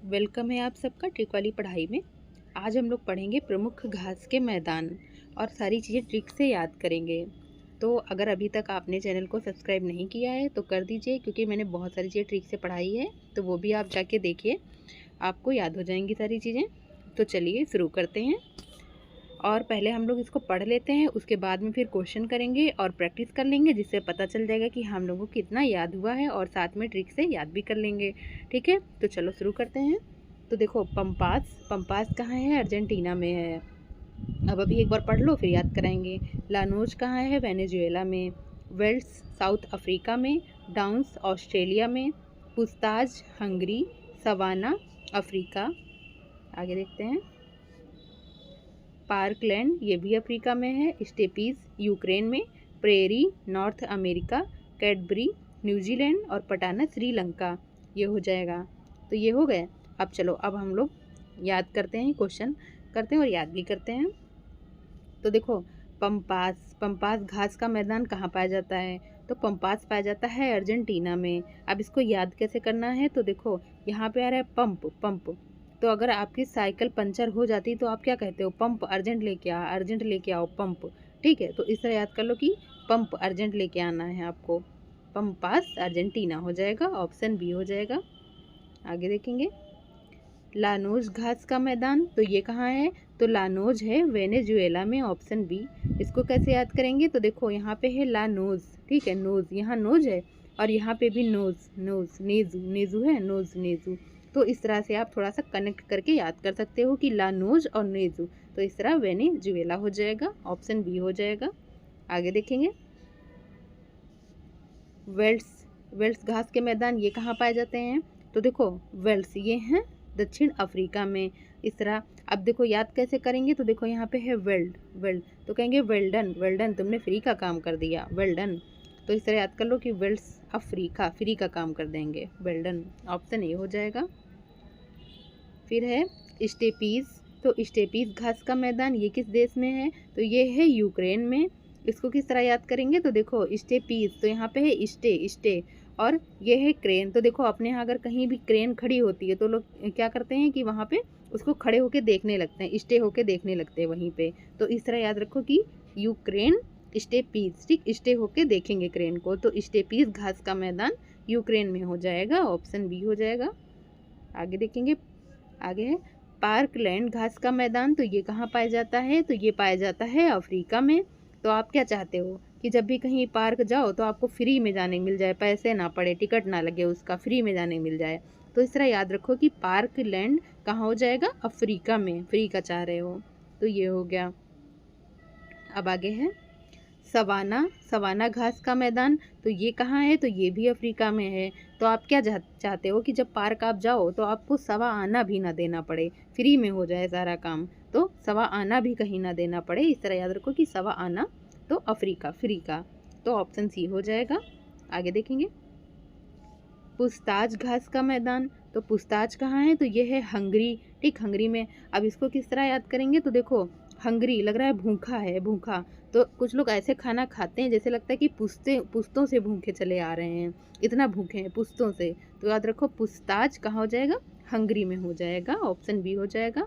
Welcome है आप सबका ट्रिक वाली पढ़ाई में। आज हम लोग पढ़ेंगे प्रमुख घास के मैदान और सारी चीज़ें ट्रिक से याद करेंगे। तो अगर अभी तक आपने चैनल को सब्सक्राइब नहीं किया है तो कर दीजिए, क्योंकि मैंने बहुत सारी चीज़ें ट्रिक से पढ़ाई है, तो वो भी आप जाके देखिए, आपको याद हो जाएंगी सारी चीज़ें। तो चलिए शुरू करते हैं। और पहले हम लोग इसको पढ़ लेते हैं, उसके बाद में फिर क्वेश्चन करेंगे और प्रैक्टिस कर लेंगे, जिससे पता चल जाएगा कि हम लोगों को कितना याद हुआ है, और साथ में ट्रिक से याद भी कर लेंगे। ठीक है, तो चलो शुरू करते हैं। तो देखो, पंपास पंपास कहाँ है? अर्जेंटीना में है। अब अभी एक बार पढ़ लो फिर याद कराएंगे। लानोज कहाँ है? वेनेजुएला में। वेल्स साउथ अफ्रीका में। डाउन्स ऑस्ट्रेलिया में। पुस्ताज हंगरी। Savanna Africa. आगे देखते हैं। पार्कलैंड ये भी अफ्रीका में है। स्टेपीज यूक्रेन में। Prairie north America. Cadbury New Zealand और पटाना श्रीलंका। ये हो जाएगा। तो ये हो गए। अब चलो, अब हम लोग याद करते हैं, क्वेश्चन करते हैं और याद भी करते हैं। तो देखो, पंपास पंपास घास का मैदान कहाँ पाया जाता है? तो पंपास पाया जाता है अर्जेंटीना में। अब इसको याद कैसे करना है? तो देखो, यहाँ पे आ रहा है पंप पंप। तो अगर आपकी साइकिल पंचर हो जाती तो आप क्या कहते हो? पंप अर्जेंट लेके आ, अर्जेंट लेके आओ पंप। ठीक है, तो इस तरह याद कर लो कि पंप अर्जेंट लेके आना है आपको। पंपास अर्जेंटीना हो जाएगा, ऑप्शन बी हो जाएगा। आगे देखेंगे। लानोज घास का मैदान, तो ये कहाँ है? तो लानोज है वेनेजुएला में, ऑप्शन बी। इसको कैसे याद करेंगे? तो देखो, यहाँ पे है लानोज, ठीक है, नोज, यहाँ नोज है और यहाँ पे भी नोज, नोज नेजू, नेजू है, नोज नेजू। तो इस तरह से आप थोड़ा सा कनेक्ट करके याद कर सकते हो कि लानोज और नेजू। तो इस तरह वेनेजुएला हो जाएगा, ऑप्शन बी हो जाएगा। आगे देखेंगे। वेल्स वेल्स घास के मैदान ये कहाँ पाए जाते हैं? तो देखो, वेल्स ये हैं दक्षिण अफ्रीका में। इस तरह अब देखो याद कैसे करेंगे? तो देखो, यहाँ पे है वेल्ड, वेल्ड, तो कहेंगे वेल्डन, वेल्डन, तुमने फ्री का काम कर दिया, वेल्डन। तो इस तरह याद कर लो कि वेल्स अफ्रीका, फ्री का काम कर देंगे, वेल्डन, ऑप्शन ए हो जाएगा। फिर है स्टेपीज। तो स्टेपीज घास का मैदान ये किस देश में है? तो ये है यूक्रेन में। इसको किस तरह याद करेंगे? तो देखो, स्टेपीज, तो यहाँ पे है स्टे, स्टे, और ये है क्रेन। तो देखो, अपने यहाँ अगर कहीं भी क्रेन खड़ी होती है तो लोग क्या करते हैं कि वहाँ पे उसको खड़े होके देखने लगते हैं, स्टे होके देखने लगते हैं वहीं पे। तो इस तरह याद रखो कि यूक्रेन स्टेपीज, ठीक, स्टे होके देखेंगे क्रेन को। तो स्टेपीज घास का मैदान यूक्रेन में हो जाएगा, ऑप्शन बी हो जाएगा। आगे देखेंगे। आगे है पार्कलैंड घास का मैदान। तो ये कहाँ पाया जाता है? तो ये पाया जाता है अफ्रीका में। तो आप क्या चाहते हो कि जब भी कहीं पार्क जाओ तो आपको फ्री में जाने मिल जाए, पैसे ना पड़े, टिकट ना लगे, उसका फ्री में जाने मिल जाए। तो इस तरह याद रखो कि पार्कलैंड कहाँ हो जाएगा? अफ्रीका में, फ्री का चाह रहे हो। तो ये हो गया। अब आगे है सवाना, सवाना घास का मैदान। तो ये कहाँ है? तो ये भी अफ्रीका में है। तो आप क्या चाहते हो कि जब पार्क आप जाओ तो आपको सवा आना भी ना देना पड़े, फ्री में हो जाए सारा काम। तो सवा आना भी कहीं ना देना पड़े, इस तरह याद रखो कि सवा आना, तो अफ्रीका, फ्री का। तो ऑप्शन सी हो जाएगा। आगे देखेंगे। पुस्ताज घास का मैदान। तो पुस्ताज कहाँ है? तो ये है हंगरी, ठीक, हंगरी में। अब इसको किस तरह याद करेंगे? तो देखो, हंगरी लग रहा है भूखा है, भूखा। तो कुछ लोग ऐसे खाना खाते हैं जैसे लगता है कि पुश्तों से भूखे चले आ रहे हैं, इतना भूखे हैं पुश्तों से। तो याद रखो, पुस्ताज कहाँ हो जाएगा? हंगरी में हो जाएगा, ऑप्शन बी हो जाएगा।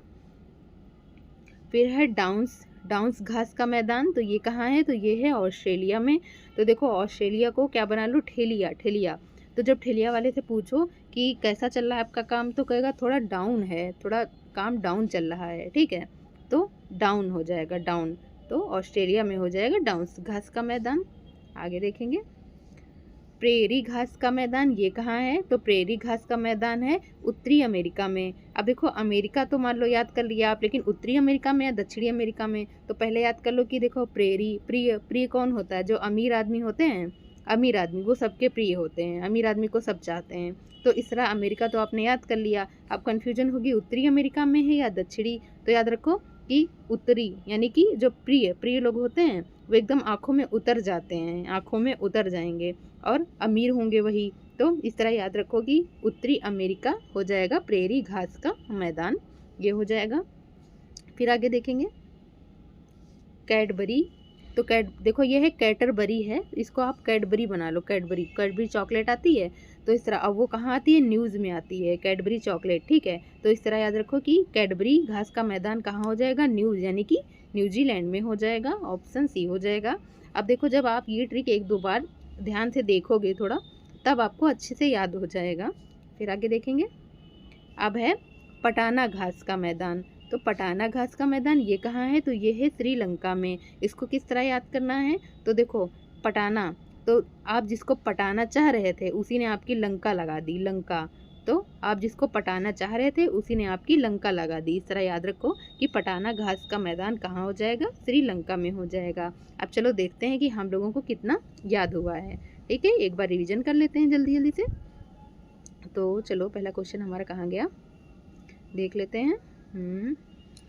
फिर है डाउन्स, डाउन्स घास का मैदान। तो ये कहाँ है? तो ये है ऑस्ट्रेलिया में। तो देखो, ऑस्ट्रेलिया को क्या बना लो? ठेलिया, ठेलिया। तो जब ठेलिया वाले से पूछो कि कैसा चल रहा है आपका काम, तो कहेगा थोड़ा डाउन है, थोड़ा काम डाउन चल रहा है, ठीक है। तो डाउन हो जाएगा, डाउन। तो ऑस्ट्रेलिया में हो जाएगा डाउन्स घास का मैदान। आगे देखेंगे। प्रेरी घास का मैदान ये कहाँ है? तो प्रेरी घास का मैदान है उत्तरी अमेरिका में। अब देखो, अमेरिका तो मान लो याद कर लिया आप, लेकिन उत्तरी अमेरिका में या दक्षिणी अमेरिका में? तो पहले याद कर लो कि देखो, प्रेरी, प्रिय, प्रिय कौन होता है? जो अमीर आदमी होते हैं, अमीर आदमी, वो सबके प्रिय होते हैं, अमीर आदमी को सब चाहते हैं। तो इस तरह अमेरिका तो आपने याद कर लिया। अब कन्फ्यूजन होगी उत्तरी अमेरिका में है या दक्षिणी। तो याद रखो कि उत्तरी, यानी कि जो प्रिय प्रिय लोग होते हैं वो एकदम आंखों में उतर जाते हैं, आंखों में उतर जाएंगे, और अमीर होंगे वही। तो इस तरह याद रखो कि उत्तरी अमेरिका हो जाएगा प्रेरी घास का मैदान, ये हो जाएगा। फिर आगे देखेंगे। कैडबरी। तो देखो, ये है कैटरबरी है, इसको आप कैडबरी बना लो, कैडबरी, कैडबरी चॉकलेट आती है, तो इस तरह अब वो कहाँ आती है, न्यूज़ में आती है, कैडबरी चॉकलेट, ठीक है। तो इस तरह याद रखो कि कैडबरी घास का मैदान कहाँ हो जाएगा, न्यूज़, यानी कि न्यूजीलैंड में हो जाएगा, ऑप्शन सी हो जाएगा। अब देखो जब आप ये ट्रिक एक दो बार ध्यान से देखोगे थोड़ा, तब आपको अच्छे से याद हो जाएगा। फिर आगे देखेंगे। अब है पटाना घास का मैदान। तो पटाना घास का मैदान ये कहाँ है, तो ये है श्रीलंका में। इसको किस तरह याद करना है, तो देखो पटाना, तो आप जिसको पटाना चाह रहे थे उसी ने आपकी लंका लगा दी, लंका। तो आप जिसको पटाना चाह रहे थे उसी ने आपकी लंका लगा दी। इस तरह याद रखो कि पटाना घास का मैदान कहाँ हो जाएगा, श्रीलंका में हो जाएगा। अब चलो देखते हैं कि हम लोगों को कितना याद हुआ है, ठीक है। एक बार रिवीजन कर लेते हैं जल्दी जल्दी से। तो चलो पहला क्वेश्चन हमारा कहाँ गया, देख लेते हैं।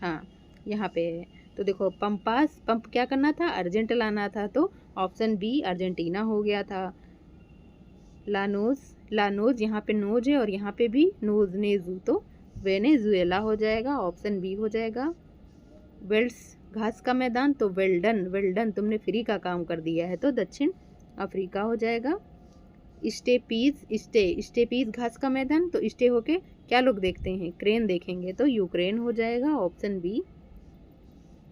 हाँ, यहाँ पे है। तो देखो पंप क्या करना था, अर्जेंट लाना था, तो ऑप्शन बी अर्जेंटीना हो गया था। लानोज यहाँ पे नोज है और यहाँ पे भी नोज, नेजू, तो वेनेजुएला हो जाएगा, ऑप्शन बी हो जाएगा। वेल्स घास का मैदान, तो वेल्डन तुमने फ्री का काम कर दिया है, तो दक्षिण अफ्रीका हो जाएगा। स्टेपीज घास का मैदान, तो स्टे होके क्या लोग देखते हैं, क्रेन देखेंगे, तो यूक्रेन हो जाएगा, ऑप्शन बी।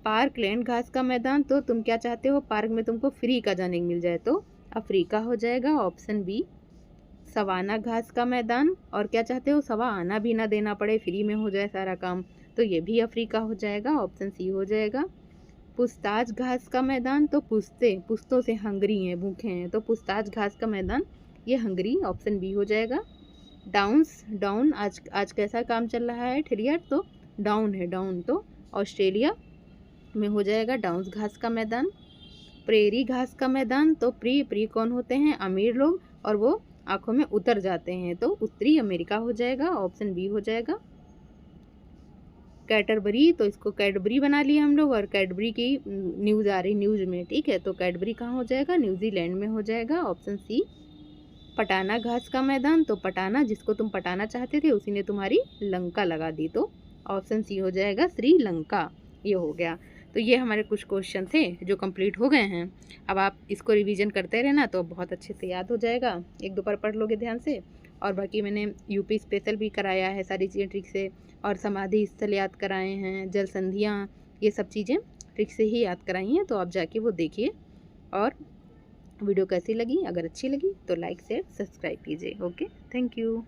पार्कलैंड घास का मैदान, तो तुम क्या चाहते हो, पार्क में तुमको फ्री का जाने मिल जाए, तो अफ्रीका हो जाएगा, ऑप्शन बी। सवाना घास का मैदान, और क्या चाहते हो, सवा आना भी ना देना पड़े, फ्री में हो जाए सारा काम, तो ये भी अफ्रीका हो जाएगा, ऑप्शन सी हो जाएगा। पुस्ताज घास का मैदान, तो पुस्तों से हंगरी हैं, भूखे हैं, तो पुस्ताज घास का मैदान ये हंगरी, ऑप्शन बी हो जाएगा। डाउन आज कैसा काम चल रहा है, ठिरियर, तो डाउन है, डाउन, तो ऑस्ट्रेलिया में हो जाएगा डाउन्स घास का मैदान। प्रेरी घास का मैदान, तो प्री कौन होते हैं, अमीर लोग, और वो आंखों में उतर जाते हैं, तो उत्तरी अमेरिका हो जाएगा, ऑप्शन बी हो जाएगा। कैडबरी, तो इसको कैडबरी बना लिया हम लोग, और कैडबरी की न्यूज़ आ रही न्यूज़ में, ठीक है। तो कैडबरी कहाँ हो जाएगा, न्यूजीलैंड में हो जाएगा, ऑप्शन सी। पटाना घास का मैदान, तो पटाना जिसको तुम पटाना चाहते थे उसी ने तुम्हारी लंका लगा दी, तो ऑप्शन सी हो जाएगा, श्रीलंका। ये हो गया। तो ये हमारे कुछ क्वेश्चन थे जो कंप्लीट हो गए हैं। अब आप इसको रिवीजन करते रहना तो बहुत अच्छे से याद हो जाएगा, एक दो बार पढ़ लोगे ध्यान से। और बाकी मैंने यूपी स्पेशल भी कराया है सारी चीज़ें ट्रिक से, और समाधि स्थल याद कराए हैं, जल संधियाँ, ये सब चीज़ें ट्रिक से ही याद कराई हैं। तो आप जाके वो देखिए। और वीडियो कैसी लगी, अगर अच्छी लगी तो लाइक शेयर सब्सक्राइब कीजिए। Okay, thank you.